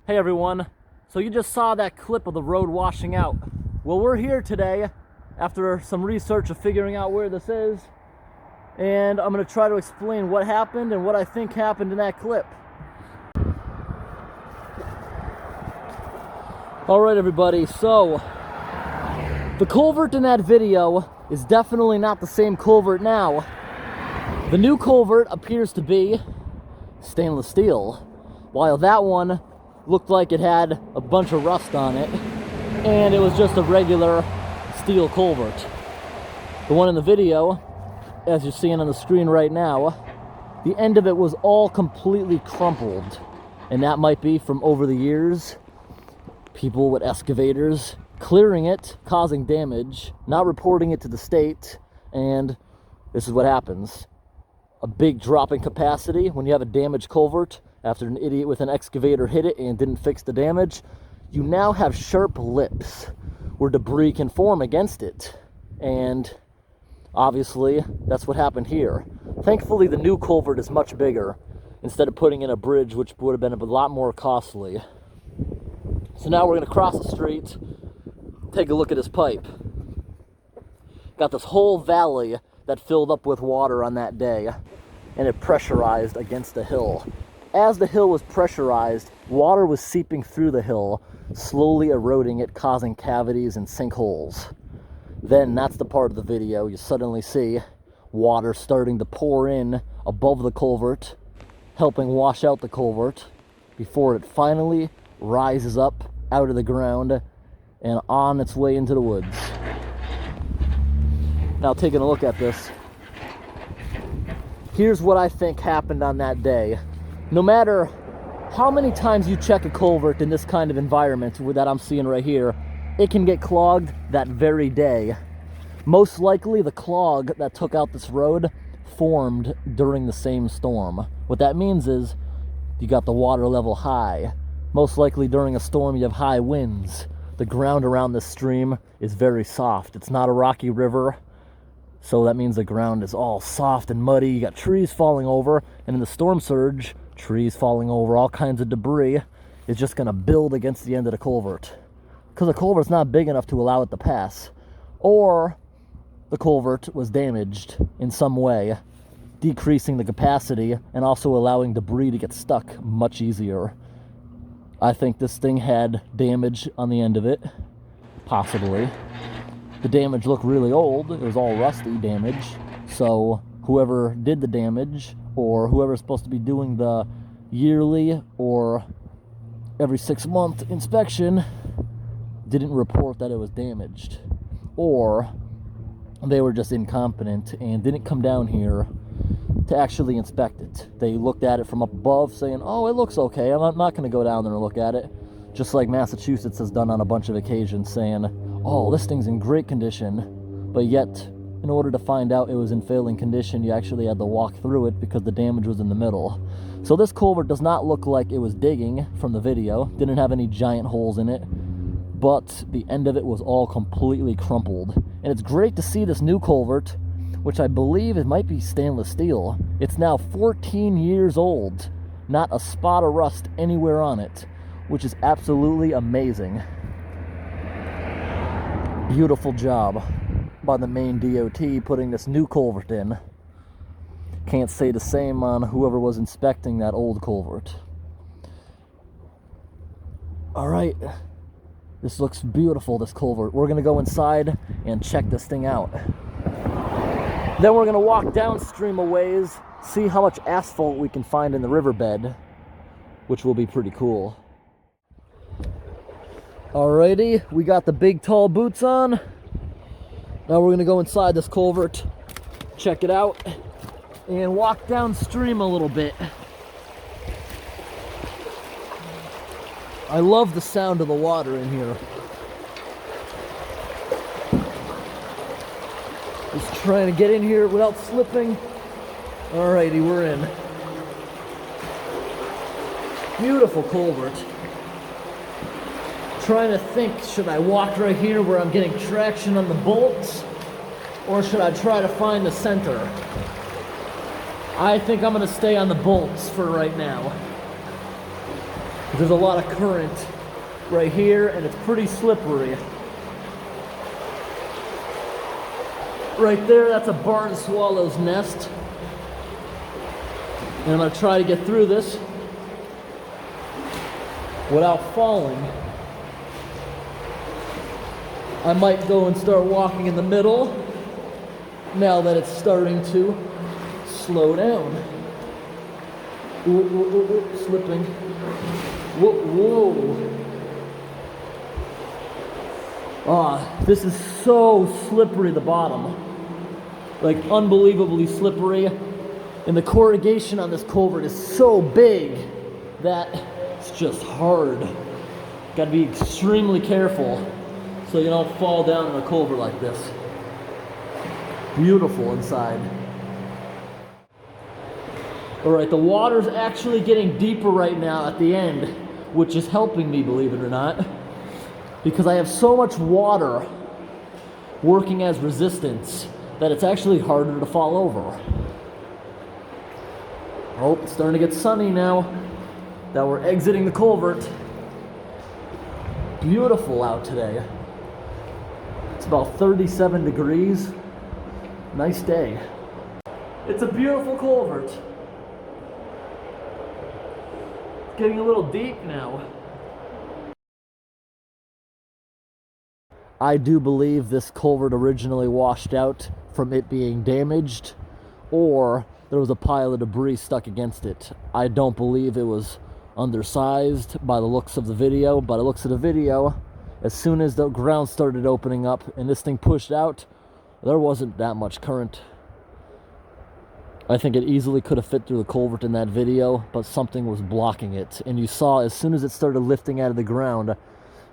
Hey everyone, so you just saw that clip of the road washing out. Well, we're here today after some research of figuring out where this is, and I'm going to try to explain what happened and what I think happened in that clip. Alright everybody, so the culvert in that video is definitely not the same culvert now. The new culvert appears to be stainless steel, while that one looked like it had a bunch of rust on it, and it was just a regular steel culvert. The one in the video, as you're seeing on the screen right now, the end of it was all completely crumpled, and that might be from over the years, people with excavators clearing it, causing damage, not reporting it to the state, and this is what happens. A big drop in capacity when you have a damaged culvert after an idiot with an excavator hit it and didn't fix the damage. You now have sharp lips where debris can form against it, and obviously that's what happened here. Thankfully the new culvert is much bigger instead of putting in a bridge, which would have been a lot more costly. So now we're going to cross the street, take a look at this pipe. Got this whole valley that filled up with water on that day, and it pressurized against the hill. As the hill was pressurized, water was seeping through the hill, slowly eroding it, causing cavities and sinkholes. Then that's the part of the video you suddenly see water starting to pour in above the culvert, helping wash out the culvert before it finally rises up out of the ground and on its way into the woods. Now, taking a look at this, here's what I think happened on that day. No matter how many times you check a culvert in this kind of environment that I'm seeing right here, it can get clogged that very day. Most likely the clog that took out this road formed during the same storm. What that means is you got the water level high. Most likely during a storm you have high winds. The ground around this stream is very soft. It's not a rocky river, so that means the ground is all soft and muddy. You got trees falling over, and in the storm surge, trees falling over, all kinds of debris is just going to build against the end of the culvert. Because the culvert's not big enough to allow it to pass. Or the culvert was damaged in some way, decreasing the capacity and also allowing debris to get stuck much easier. I think this thing had damage on the end of it, possibly. The damage looked really old. It was all rusty damage. So whoever did the damage, or whoever's supposed to be doing the yearly or every 6-month inspection, didn't report that it was damaged. Or they were just incompetent and didn't come down here to actually inspect it. They looked at it from up above saying, oh, it looks okay, I'm not going to go down there and look at it. Just like Massachusetts has done on a bunch of occasions, saying, oh, this thing's in great condition. But yet, in order to find out it was in failing condition, you actually had to walk through it because the damage was in the middle. So this culvert does not look like it was digging from the video. Didn't have any giant holes in it. But the end of it was all completely crumpled. And it's great to see this new culvert, which I believe it might be stainless steel. It's now 14 years old. Not a spot of rust anywhere on it, which is absolutely amazing. Beautiful job by the Maine DOT putting this new culvert in. Can't say the same on whoever was inspecting that old culvert. Alright, this looks beautiful, this culvert. We're gonna go inside and check this thing out. Then we're gonna walk downstream a ways, see how much asphalt we can find in the riverbed, which will be pretty cool. Alrighty, we got the big tall boots on. Now we're gonna go inside this culvert, check it out, and walk downstream a little bit. I love the sound of the water in here. Just trying to get in here without slipping. Alrighty, we're in. Beautiful culvert. Trying to think, should I walk right here where I'm getting traction on the bolts, or should I try to find the center? I think I'm going to stay on the bolts for right now. There's a lot of current right here, and it's pretty slippery. Right there, that's a barn swallow's nest. And I'm going to try to get through this without falling. I might go and start walking in the middle now that it's starting to slow down. Ooh, ooh, ooh, ooh, slipping. Whoa, whoa. Ah, this is so slippery, the bottom. Like, unbelievably slippery. And the corrugation on this culvert is so big that it's just hard. Gotta be extremely careful so you don't fall down in a culvert like this. Beautiful inside. Alright, the water's actually getting deeper right now at the end, which is helping me, believe it or not, because I have so much water working as resistance that it's actually harder to fall over. Oh, it's starting to get sunny now that we're exiting the culvert. Beautiful out today. It's about 37 degrees. Nice day. It's a beautiful culvert. Getting a little deep now. I do believe this culvert originally washed out from it being damaged, or there was a pile of debris stuck against it. I don't believe it was undersized by the looks of the video. By the looks of the video, as soon as the ground started opening up and this thing pushed out, there wasn't that much current. I think it easily could have fit through the culvert in that video, but something was blocking it. And you saw as soon as it started lifting out of the ground,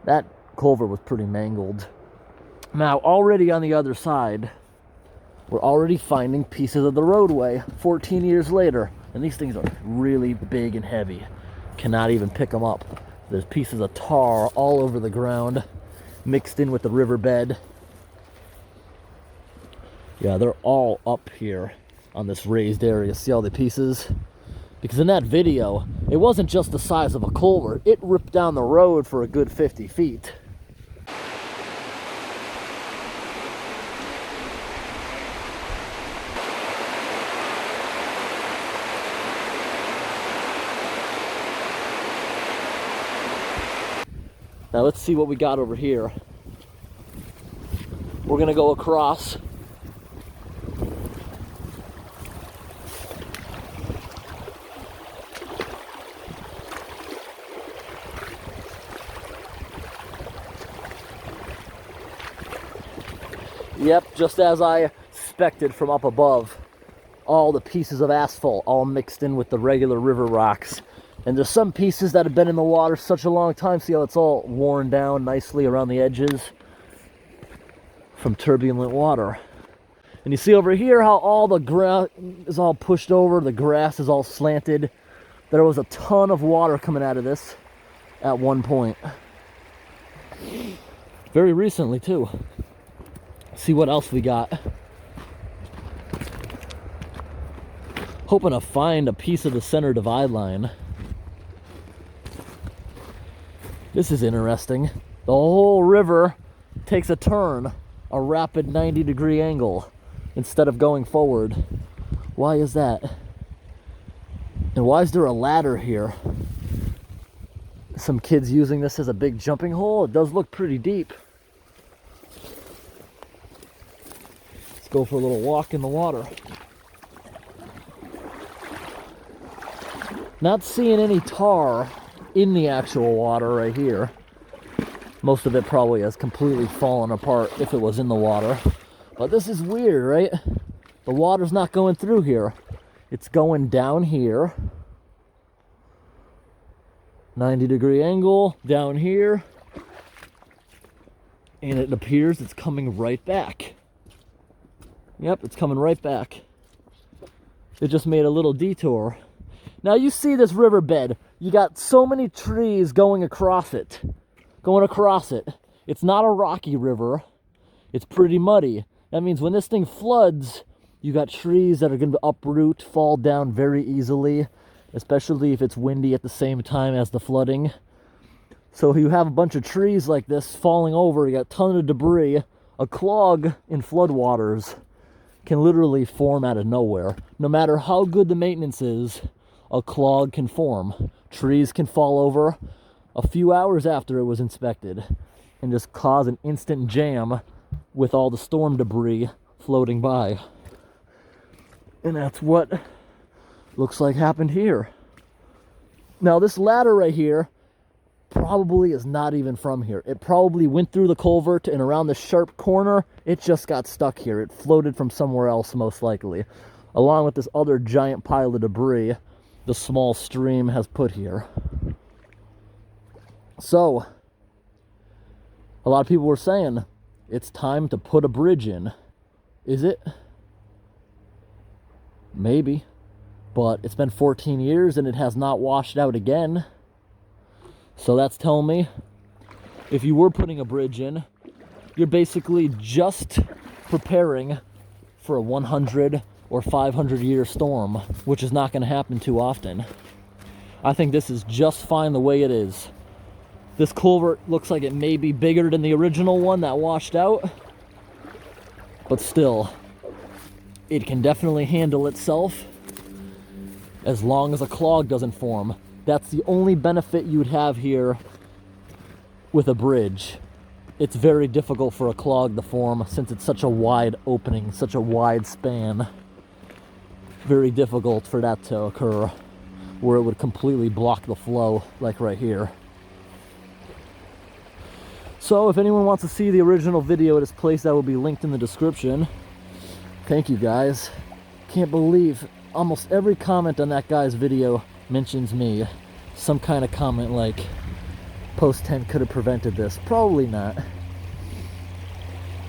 that culvert was pretty mangled. Now, already on the other side, we're already finding pieces of the roadway 14 years later. And these things are really big and heavy. Cannot even pick them up. There's pieces of tar all over the ground, mixed in with the riverbed. Yeah, they're all up here on this raised area. See all the pieces? Because in that video, it wasn't just the size of a culvert. It ripped down the road for a good 50 feet. Now let's see what we got over here. We're gonna go across. Yep, just as I expected from up above. All the pieces of asphalt all mixed in with the regular river rocks. And there's some pieces that have been in the water such a long time. See how it's all worn down nicely around the edges from turbulent water. And you see over here how all the ground is all pushed over, the grass is all slanted. There was a ton of water coming out of this at one point. Very recently too. See what else we got. Hoping to find a piece of the center divide line. This is interesting. The whole river takes a turn, a rapid 90-degree angle, instead of going forward. Why is that? And why is there a ladder here? Some kids using this as a big jumping hole. It does look pretty deep. Let's go for a little walk in the water. Not seeing any tar in the actual water right here. Most of it probably has completely fallen apart if it was in the water. But this is weird, right? The water's not going through here. It's going down here. 90-degree angle down here. And it appears it's coming right back. Yep, it's coming right back. It just made a little detour. Now you see this riverbed. You got so many trees going across it. It's not a rocky river. It's pretty muddy. That means when this thing floods, you got trees that are going to uproot, fall down very easily. especially if it's windy at the same time as the flooding. So you have a bunch of trees like this falling over, you got a ton of debris. A clog in floodwaters can literally form out of nowhere. No matter how good the maintenance is, a clog can form. Trees can fall over a few hours after it was inspected and just cause an instant jam with all the storm debris floating by. And that's what looks like happened here. Now this ladder right here probably is not even from here. It probably went through the culvert, and around the sharp corner, it just got stuck here. It floated from somewhere else, most likely, along with this other giant pile of debris the small stream has put here. So, a lot of people were saying, it's time to put a bridge in. Is it? Maybe. But it's been 14 years and it has not washed out again. So that's telling me, if you were putting a bridge in, you're basically just preparing for a 100 or 500 year storm, which is not going to happen too often. I think this is just fine the way it is. This culvert looks like it may be bigger than the original one that washed out, but still, it can definitely handle itself as long as a clog doesn't form. That's the only benefit you'd have here with a bridge. It's very difficult for a clog to form since it's such a wide opening, such a wide span. Very difficult for that to occur where it would completely block the flow like right here. So if anyone wants to see the original video at this place, that will be linked in the description. Thank you guys. Can't believe almost every comment on that guy's video mentions me. Some kind of comment like, post 10 could have prevented this. Probably not.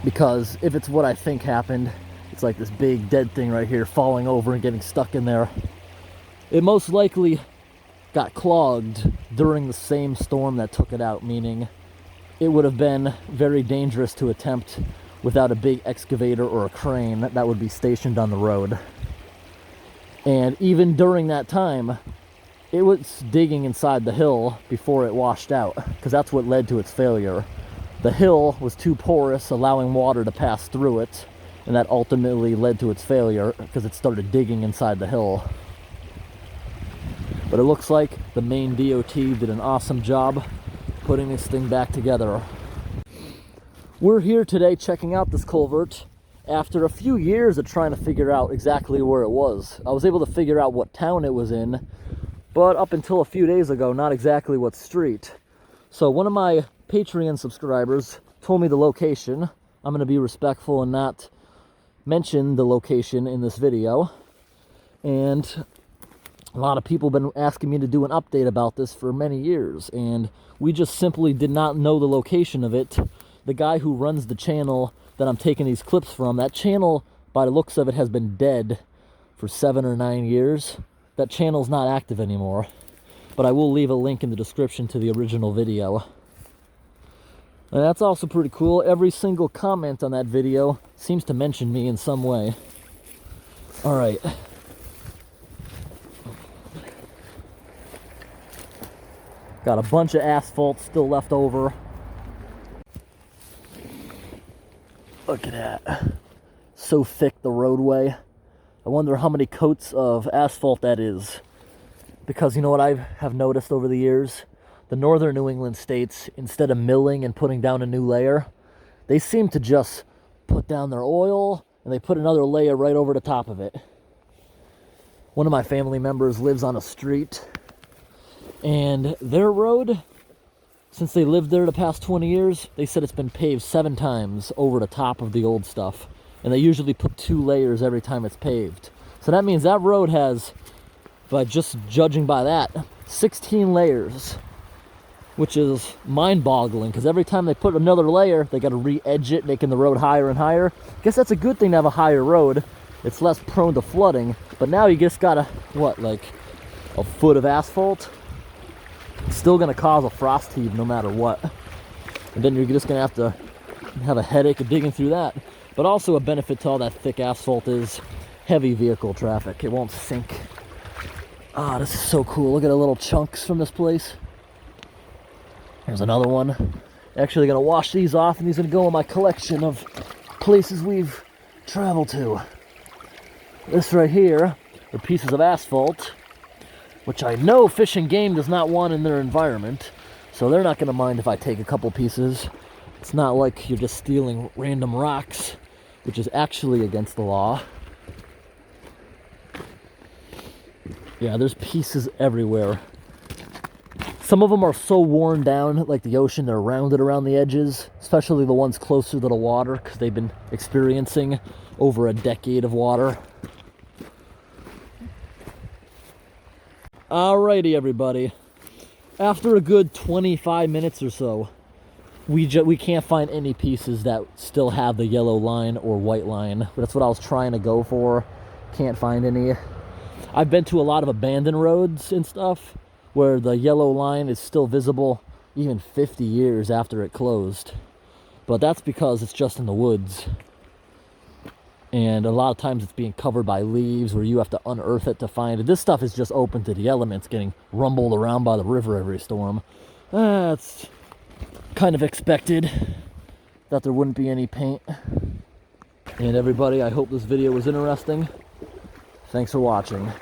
Because if it's what I think happened, it's like this big dead thing right here falling over and getting stuck in there. It most likely got clogged during the same storm that took it out, meaning it would have been very dangerous to attempt without a big excavator or a crane that would be stationed on the road. And even during that time, it was digging inside the hill before it washed out, because that's what led to its failure. The hill was too porous, allowing water to pass through it, and that ultimately led to its failure because it started digging inside the hill. But it looks like the Maine DOT did an awesome job putting this thing back together. We're here today checking out this culvert after a few years of trying to figure out exactly where it was. I was able to figure out what town it was in, but up until a few days ago, not exactly what street. So one of my Patreon subscribers told me the location. I'm going to be respectful and not mention the location in this video. And a lot of people have been asking me to do an update about this for many years, and we just simply did not know the location of it. The guy who runs the channel that I'm taking these clips from, that channel, by the looks of it, has been dead for 7 or 9 years. That channel's not active anymore, but I will leave a link in the description to the original video. And that's also pretty cool. Every single comment on that video seems to mention me in some way. All right. Got a bunch of asphalt still left over. Look at that. So thick, the roadway. I wonder how many coats of asphalt that is. Because you know what I have noticed over the years? The northern New England states, instead of milling and putting down a new layer, they seem to just put down their oil and they put another layer right over the top of it. One of my family members lives on a street, and their road, since they lived there the past 20 years, they said it's been paved 7 times over the top of the old stuff. And they usually put 2 layers every time it's paved. So that means that road has, by just judging by that, 16 layers. Which is mind-boggling, because every time they put another layer, they got to re-edge it, making the road higher and higher. I guess that's a good thing to have a higher road. It's less prone to flooding. But now you just got to, what, like a foot of asphalt? It's still going to cause a frost heave no matter what. And then you're just going to have a headache of digging through that. But also a benefit to all that thick asphalt is heavy vehicle traffic. It won't sink Ah, this is so cool. Look at the little chunks from this place. Here's another one. Actually gonna wash these off, and these are gonna go in my collection of places we've traveled to. This right here are pieces of asphalt, which I know Fish and Game does not want in their environment, so they're not gonna mind if I take a couple pieces. It's not like you're just stealing random rocks, which is actually against the law. Yeah, there's pieces everywhere. Some of them are so worn down, like the ocean, they're rounded around the edges, especially the ones closer to the water, because they've been experiencing over a decade of water. Alrighty, everybody. After a good 25 minutes or so, we can't find any pieces that still have the yellow line or white line. That's what I was trying to go for. Can't find any. I've been to a lot of abandoned roads and stuff where the yellow line is still visible even 50 years after it closed. But that's because it's just in the woods. And a lot of times it's being covered by leaves where you have to unearth it to find it. This stuff is just open to the elements, getting rumbled around by the river every storm. That's kind of expected that there wouldn't be any paint. And everybody, I hope this video was interesting. Thanks for watching.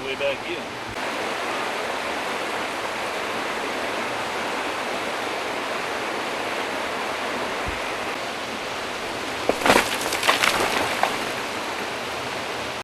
Way back here.